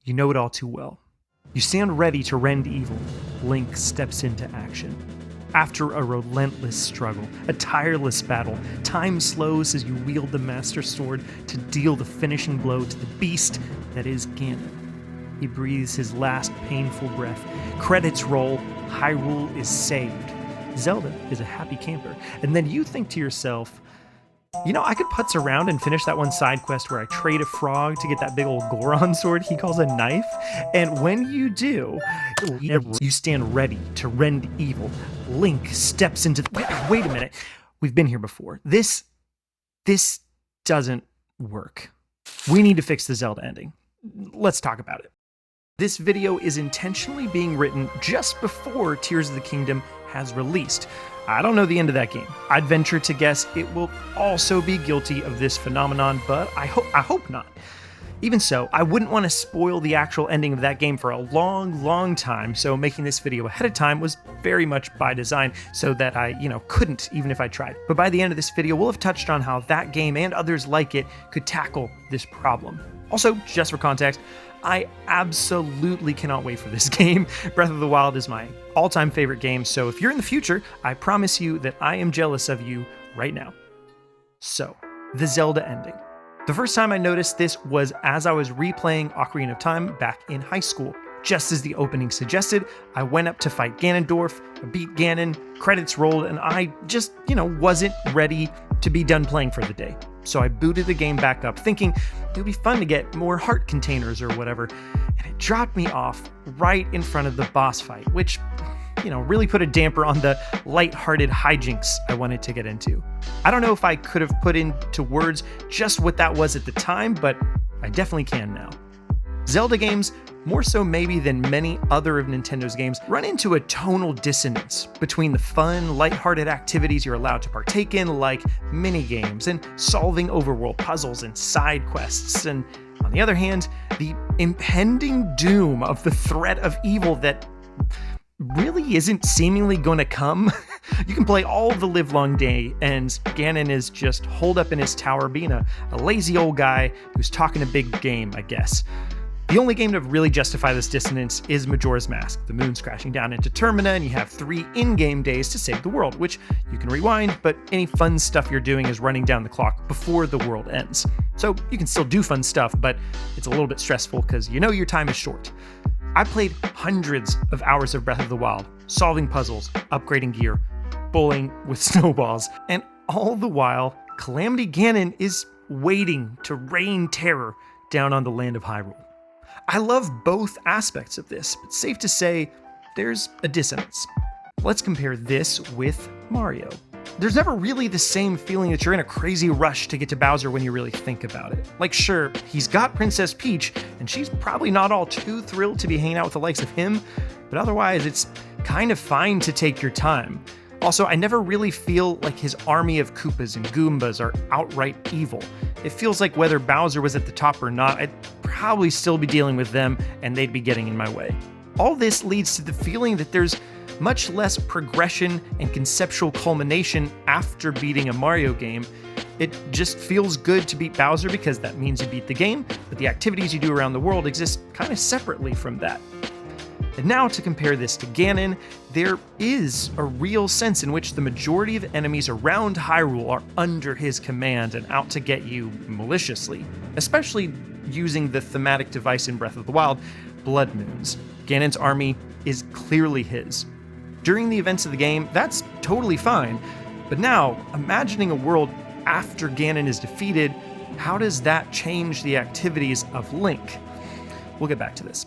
You know it all too well. You stand ready to rend evil. Link steps into action. After a relentless struggle, a tireless battle, time slows as you wield the Master Sword to deal the finishing blow to the beast that is Ganon. He breathes his last painful breath. Credits roll. Hyrule is saved. Zelda is a happy camper. And then you think to yourself, you know, I could putz around and finish that one side quest where I trade a frog to get that big old Goron sword he calls a knife. And when you do, you stand ready to rend evil. Link steps into the... Wait a minute. We've been here before. This doesn't work. We need to fix the Zelda ending. Let's talk about it. This video is intentionally being written just before Tears of the Kingdom has released. I don't know the end of that game. I'd venture to guess it will also be guilty of this phenomenon, but I hope not. Even so, I wouldn't want to spoil the actual ending of that game for a long time, so making this video ahead of time was very much by design, so that I, couldn't even if I tried. But by the end of this video, we'll have touched on how that game and others like it could tackle this problem. Also, just for context, I absolutely cannot wait for this game. Breath of the Wild is my all-time favorite game, so if you're in the future, I promise you that I am jealous of you right now. So, the Zelda ending. The first time I noticed this was as I was replaying Ocarina of Time back in high school. Just as the opening suggested, I went up to fight Ganondorf, I beat Ganon, credits rolled, and I just, wasn't ready to be done playing for the day. So I booted the game back up, thinking it would be fun to get more heart containers or whatever, and it dropped me off right in front of the boss fight, which, really put a damper on the light-hearted hijinks I wanted to get into. I don't know if I could have put into words just what that was at the time, but I definitely can now. Zelda games, more so maybe than many other of Nintendo's games, run into a tonal dissonance between the fun, lighthearted activities you're allowed to partake in, like minigames and solving overworld puzzles and side quests, and on the other hand, the impending doom of the threat of evil that really isn't seemingly gonna come. You can play all the livelong day, and Ganon is just holed up in his tower being a lazy old guy who's talking a big game, I guess. The only game to really justify this dissonance is Majora's Mask. The moon's crashing down into Termina, and you have 3 in-game days to save the world, which you can rewind, but any fun stuff you're doing is running down the clock before the world ends. So you can still do fun stuff, but it's a little bit stressful because your time is short. I played hundreds of hours of Breath of the Wild, solving puzzles, upgrading gear, bowling with snowballs, and all the while, Calamity Ganon is waiting to rain terror down on the land of Hyrule. I love both aspects of this, but safe to say, there's a dissonance. Let's compare this with Mario. There's never really the same feeling that you're in a crazy rush to get to Bowser when you really think about it. Like, sure, he's got Princess Peach, and she's probably not all too thrilled to be hanging out with the likes of him, but otherwise it's kind of fine to take your time. Also, I never really feel like his army of Koopas and Goombas are outright evil. It feels like whether Bowser was at the top or not, I'd probably still be dealing with them and they'd be getting in my way. All this leads to the feeling that there's much less progression and conceptual culmination after beating a Mario game. It just feels good to beat Bowser because that means you beat the game, but the activities you do around the world exist kind of separately from that. And now to compare this to Ganon, there is a real sense in which the majority of enemies around Hyrule are under his command and out to get you maliciously, especially using the thematic device in Breath of the Wild, Blood Moons. Ganon's army is clearly his. During the events of the game, that's totally fine, but now, imagining a world after Ganon is defeated, how does that change the activities of Link? We'll get back to this.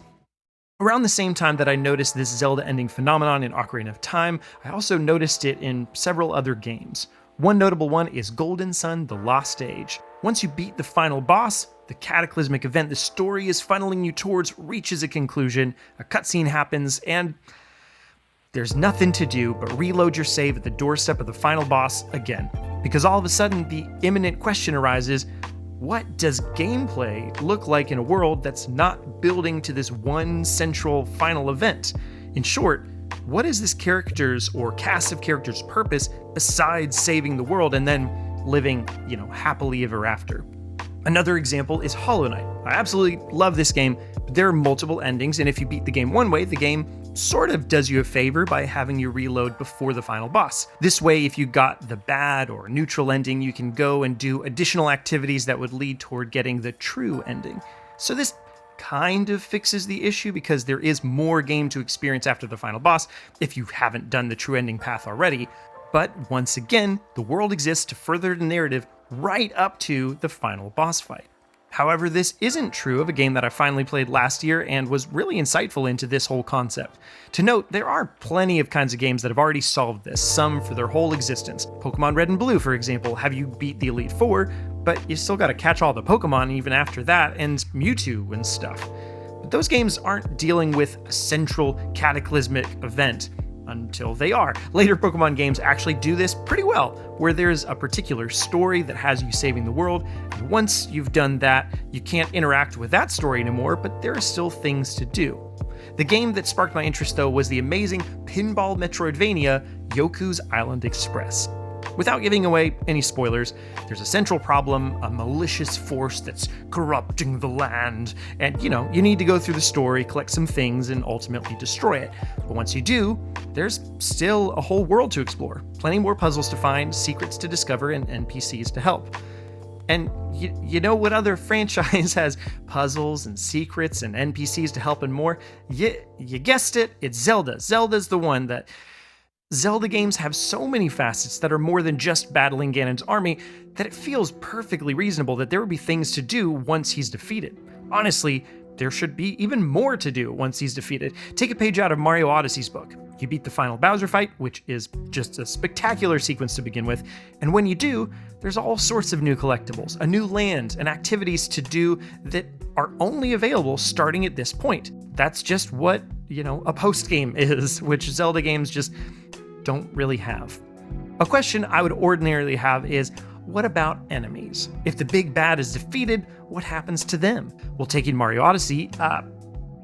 Around the same time that I noticed this Zelda ending phenomenon in Ocarina of Time, I also noticed it in several other games. One notable one is Golden Sun: The Lost Age. Once you beat the final boss, the cataclysmic event the story is funneling you towards reaches a conclusion, a cutscene happens, and there's nothing to do but reload your save at the doorstep of the final boss again. Because all of a sudden, the imminent question arises, what does gameplay look like in a world that's not building to this one central final event? In short, what is this character's or cast of characters' purpose besides saving the world and then living, happily ever after? Another example is Hollow Knight. I absolutely love this game There are multiple endings, and if you beat the game one way, the game sort of does you a favor by having you reload before the final boss. This way, if you got the bad or neutral ending, you can go and do additional activities that would lead toward getting the true ending. So this kind of fixes the issue because there is more game to experience after the final boss if you haven't done the true ending path already. But once again, the world exists to further the narrative right up to the final boss fight. However, this isn't true of a game that I finally played last year and was really insightful into this whole concept. To note, there are plenty of kinds of games that have already solved this, some for their whole existence. Pokemon Red and Blue, for example, have you beat the Elite Four, but you still gotta catch all the Pokemon even after that, and Mewtwo and stuff. But those games aren't dealing with a central cataclysmic event. Until they are. Later Pokemon games actually do this pretty well, where there's a particular story that has you saving the world, and once you've done that, you can't interact with that story anymore, but there are still things to do. The game that sparked my interest, though, was the amazing pinball Metroidvania, Yoku's Island Express. Without giving away any spoilers, there's a central problem, a malicious force that's corrupting the land, and you need to go through the story, collect some things, and ultimately destroy it. But once you do, there's still a whole world to explore, plenty more puzzles to find, secrets to discover, and NPCs to help. And you know what other franchise has puzzles and secrets and NPCs to help and more? You guessed it, it's Zelda. Zelda's the one that... Zelda games have so many facets that are more than just battling Ganon's army that it feels perfectly reasonable that there would be things to do once he's defeated. Honestly, there should be even more to do once he's defeated. Take a page out of Mario Odyssey's book. You beat the final Bowser fight, which is just a spectacular sequence to begin with, and when you do, there's all sorts of new collectibles, a new land, and activities to do that are only available starting at this point. That's just what, a post-game is, which Zelda games just don't really have. A question I would ordinarily have is, what about enemies? If the big bad is defeated, what happens to them? Well, taking Mario Odyssey,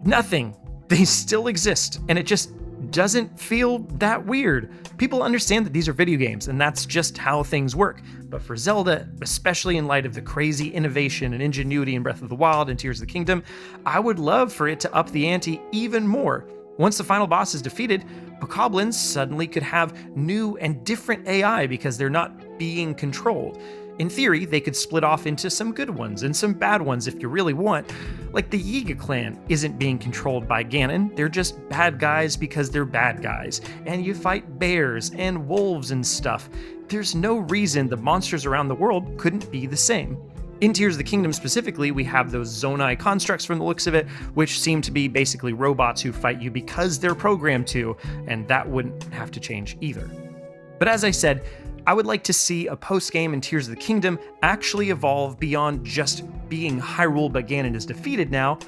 nothing. They still exist, and it just doesn't feel that weird. People understand that these are video games, and that's just how things work. But for Zelda, especially in light of the crazy innovation and ingenuity in Breath of the Wild and Tears of the Kingdom, I would love for it to up the ante even more. Once the final boss is defeated, Bokoblins suddenly could have new and different AI because they're not being controlled. In theory, they could split off into some good ones and some bad ones if you really want. Like the Yiga clan isn't being controlled by Ganon, they're just bad guys because they're bad guys. And you fight bears and wolves and stuff. There's no reason the monsters around the world couldn't be the same. In Tears of the Kingdom specifically, we have those Zonai constructs from the looks of it, which seem to be basically robots who fight you because they're programmed to, and that wouldn't have to change either. But as I said, I would like to see a post-game in Tears of the Kingdom actually evolve beyond just being Hyrule but Ganon is defeated now.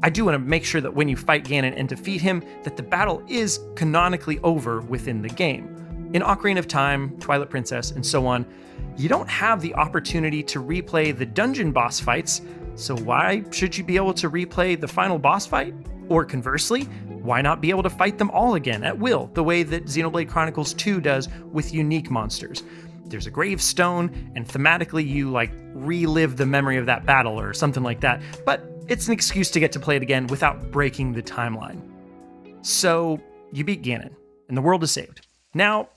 I do want to make sure that when you fight Ganon and defeat him, that the battle is canonically over within the game. In Ocarina of Time, Twilight Princess, and so on, you don't have the opportunity to replay the dungeon boss fights, so why should you be able to replay the final boss fight? Or conversely, why not be able to fight them all again at will, the way that Xenoblade Chronicles 2 does with unique monsters? There's a gravestone, and thematically you relive the memory of that battle or something like that, but it's an excuse to get to play it again without breaking the timeline. So, you beat Ganon, and the world is saved. Now,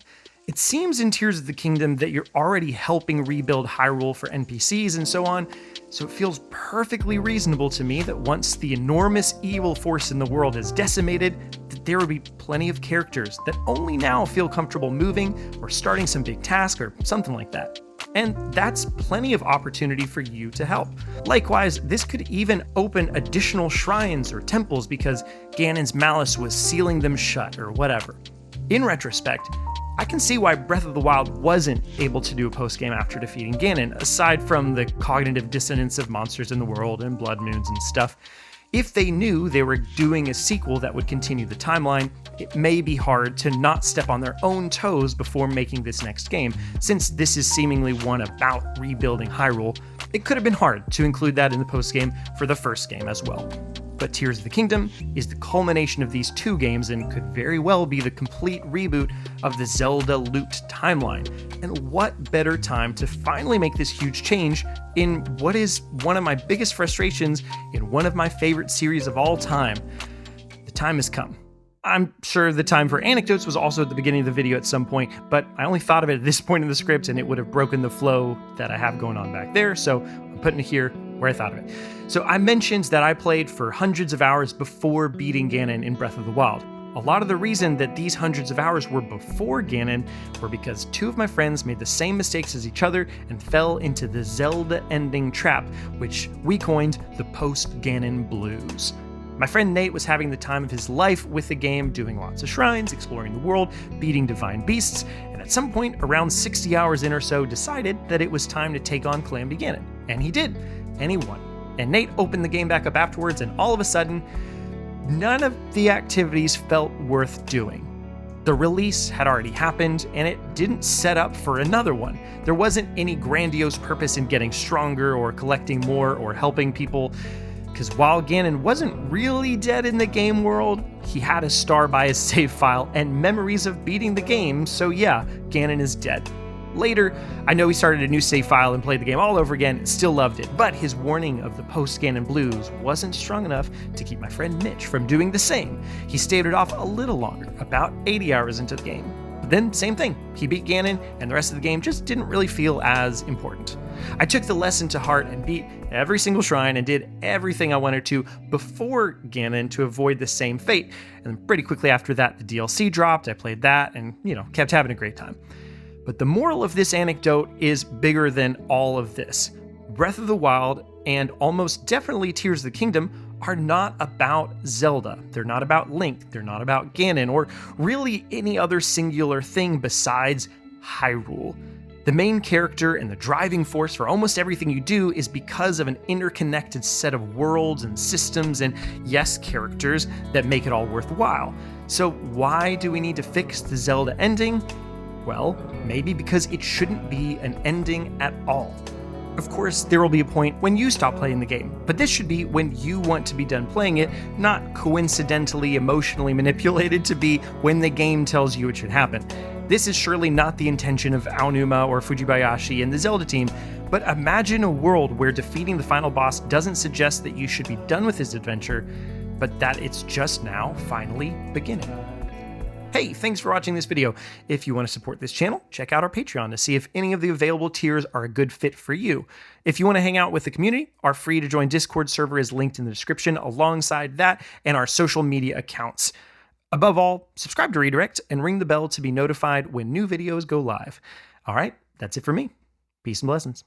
it seems in Tears of the Kingdom that you're already helping rebuild Hyrule for NPCs and so on, so it feels perfectly reasonable to me that once the enormous evil force in the world is decimated, that there would be plenty of characters that only now feel comfortable moving or starting some big task or something like that. And that's plenty of opportunity for you to help. Likewise, this could even open additional shrines or temples because Ganon's malice was sealing them shut or whatever. In retrospect, I can see why Breath of the Wild wasn't able to do a post-game after defeating Ganon, aside from the cognitive dissonance of monsters in the world and blood moons and stuff. If they knew they were doing a sequel that would continue the timeline, it may be hard to not step on their own toes before making this next game, since this is seemingly one about rebuilding Hyrule. It could have been hard to include that in the post-game for the first game as well. But Tears of the Kingdom is the culmination of these two games and could very well be the complete reboot of the Zelda looped timeline. And what better time to finally make this huge change in what is one of my biggest frustrations in one of my favorite series of all time. The time has come. I'm sure the time for anecdotes was also at the beginning of the video at some point, but I only thought of it at this point in the script and it would have broken the flow that I have going on back there, so I'm putting it here where I thought of it. So I mentioned that I played for hundreds of hours before beating Ganon in Breath of the Wild. A lot of the reason that these hundreds of hours were before Ganon were because two of my friends made the same mistakes as each other and fell into the Zelda Ending trap, which we coined the post-Ganon blues. My friend Nate was having the time of his life with the game, doing lots of shrines, exploring the world, beating divine beasts, and at some point, around 60 hours in or so, decided that it was time to take on Calamity Ganon. And he did, and he won. And Nate opened the game back up afterwards, and all of a sudden, none of the activities felt worth doing. The release had already happened, and it didn't set up for another one. There wasn't any grandiose purpose in getting stronger, or collecting more, or helping people. Because while Ganon wasn't really dead in the game world, he had a star by his save file and memories of beating the game, so yeah, Ganon is dead. Later, I know he started a new save file and played the game all over again, still loved it, but his warning of the post-Ganon blues wasn't strong enough to keep my friend Mitch from doing the same. He staved it off a little longer, about 80 hours into the game. But then, same thing, he beat Ganon, and the rest of the game just didn't really feel as important. I took the lesson to heart and beat every single shrine and did everything I wanted to before Ganon to avoid the same fate. And pretty quickly after that, the DLC dropped, I played that, and, kept having a great time. But the moral of this anecdote is bigger than all of this. Breath of the Wild, and almost definitely Tears of the Kingdom, are not about Zelda. They're not about Link, they're not about Ganon, or really any other singular thing besides Hyrule. The main character and the driving force for almost everything you do is because of an interconnected set of worlds and systems and, yes, characters that make it all worthwhile. So why do we need to fix the Zelda ending? Well, maybe because it shouldn't be an ending at all. Of course, there will be a point when you stop playing the game, but this should be when you want to be done playing it, not coincidentally emotionally manipulated to be when the game tells you it should happen. This is surely not the intention of Aonuma or Fujibayashi and the Zelda team, but imagine a world where defeating the final boss doesn't suggest that you should be done with this adventure, but that it's just now finally beginning. Hey, thanks for watching this video. If you want to support this channel, check out our Patreon to see if any of the available tiers are a good fit for you. If you want to hang out with the community, our free to join Discord server is linked in the description alongside that and our social media accounts. Above all, subscribe to Redirect and ring the bell to be notified when new videos go live. All right, that's it for me. Peace and blessings.